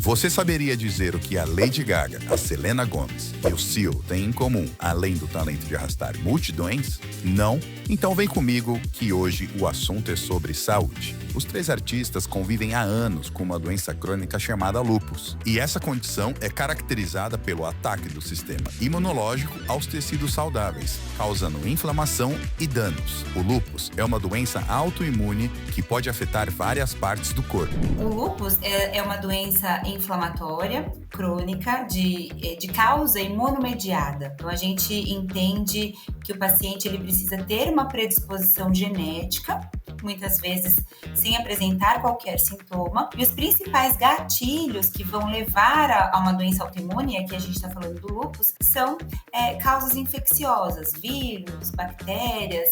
Você saberia dizer o que a Lady Gaga, a Selena Gomez e o Seal têm em comum, além do talento de arrastar multidões? Não? Então vem comigo que hoje o assunto é sobre saúde. Os três artistas convivem há anos com uma doença crônica chamada lúpus. E essa condição é caracterizada pelo ataque do sistema imunológico aos tecidos saudáveis, causando inflamação e danos. O lúpus é uma doença autoimune que pode afetar várias partes do corpo. O lúpus é uma doença inflamatória, crônica, de causa imunomediada. Então, a gente entende que o paciente ele precisa ter uma predisposição genética, muitas vezes sem apresentar qualquer sintoma. E os principais gatilhos que vão levar a uma doença autoimune, aqui a gente está falando do lúpus, são causas infecciosas, vírus, bactérias.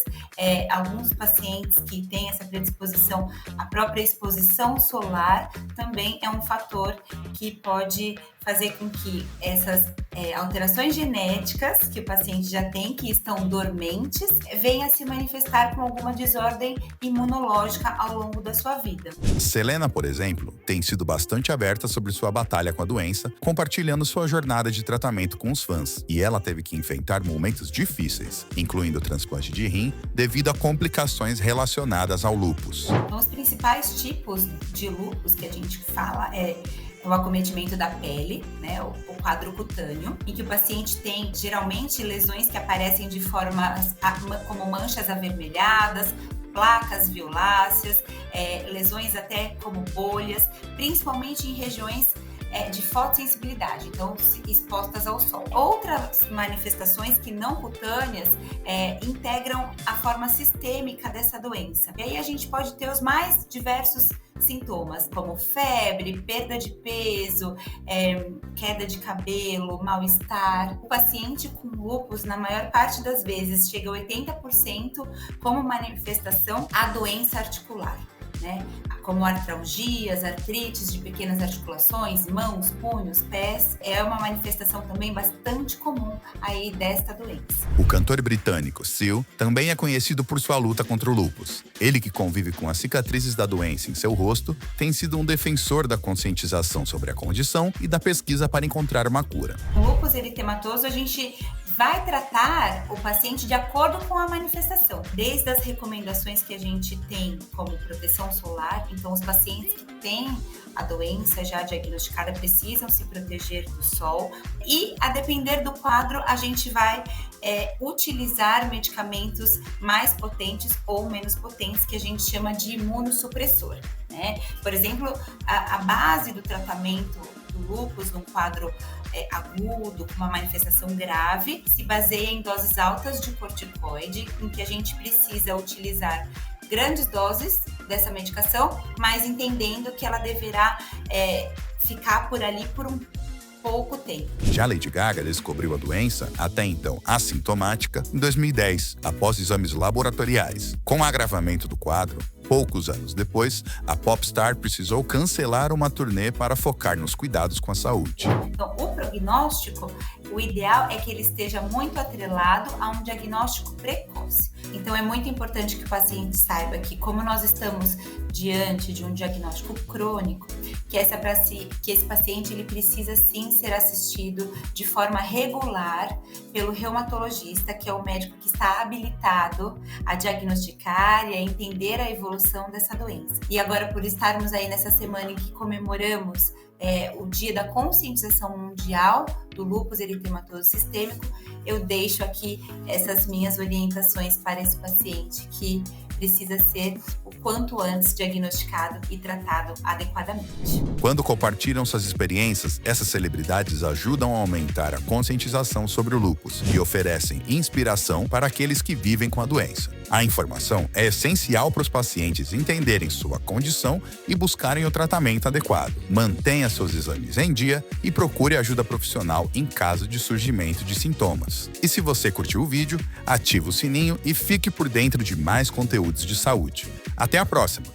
Alguns pacientes que têm essa predisposição, a própria exposição solar também é um fator que pode fazer com que essas alterações genéticas que o paciente já tem, que estão dormentes, venham a se manifestar com alguma desordem imunológica ao longo da sua vida. Selena, por exemplo, tem sido bastante aberta sobre sua batalha com a doença, compartilhando sua jornada de tratamento com os fãs. E ela teve que enfrentar momentos difíceis, incluindo o transplante de rim, devido a complicações relacionadas ao lúpus. Então, os principais tipos de lúpus que a gente fala é o acometimento da pele, né, o quadro cutâneo, em que o paciente tem geralmente lesões que aparecem de formas como manchas avermelhadas, placas violáceas, lesões até como bolhas, principalmente em regiões de fotossensibilidade, então expostas ao sol. Outras manifestações que não cutâneas integram a forma sistêmica dessa doença. E aí a gente pode ter os mais diversos sintomas, como febre, perda de peso, queda de cabelo, mal-estar. O paciente com lúpus, na maior parte das vezes, chega a 80% como manifestação a doença articular, né? Como artralgias, artrites de pequenas articulações, mãos, punhos, pés, é uma manifestação também bastante comum aí desta doença. O cantor britânico Seal também é conhecido por sua luta contra o lúpus. Ele, que convive com as cicatrizes da doença em seu rosto, tem sido um defensor da conscientização sobre a condição e da pesquisa para encontrar uma cura. O lúpus eritematoso, a gente vai tratar o paciente de acordo com a manifestação, desde as recomendações que a gente tem como proteção solar. Então, os pacientes que têm a doença já diagnosticada precisam se proteger do sol, e a depender do quadro a gente vai utilizar medicamentos mais potentes ou menos potentes, que a gente chama de imunossupressor, né? Por exemplo, a base do tratamento do lúpus num quadro agudo, com uma manifestação grave, se baseia em doses altas de corticoide, em que a gente precisa utilizar grandes doses dessa medicação, mas entendendo que ela deverá ficar por ali por um pouco tempo. Já Lady Gaga descobriu a doença, até então assintomática, em 2010, após exames laboratoriais. Com o agravamento do quadro, poucos anos depois, a popstar precisou cancelar uma turnê para focar nos cuidados com a saúde. Então, o prognóstico, o ideal é que ele esteja muito atrelado a um diagnóstico precoce. Então, é muito importante que o paciente saiba que, como nós estamos diante de um diagnóstico crônico, que esse paciente ele precisa sim ser assistido de forma regular pelo reumatologista, que é o médico que está habilitado a diagnosticar e a entender a evolução dessa doença. E agora, por estarmos aí nessa semana em que comemoramos o Dia da Conscientização Mundial do Lúpus Eritematoso Sistêmico, eu deixo aqui essas minhas orientações para esse paciente que precisa ser o quanto antes diagnosticado e tratado adequadamente. Quando compartilham suas experiências, essas celebridades ajudam a aumentar a conscientização sobre o lúpus e oferecem inspiração para aqueles que vivem com a doença. A informação é essencial para os pacientes entenderem sua condição e buscarem o tratamento adequado. Mantenha seus exames em dia e procure ajuda profissional em caso de surgimento de sintomas. E se você curtiu o vídeo, ative o sininho e fique por dentro de mais conteúdos de saúde. Até a próxima!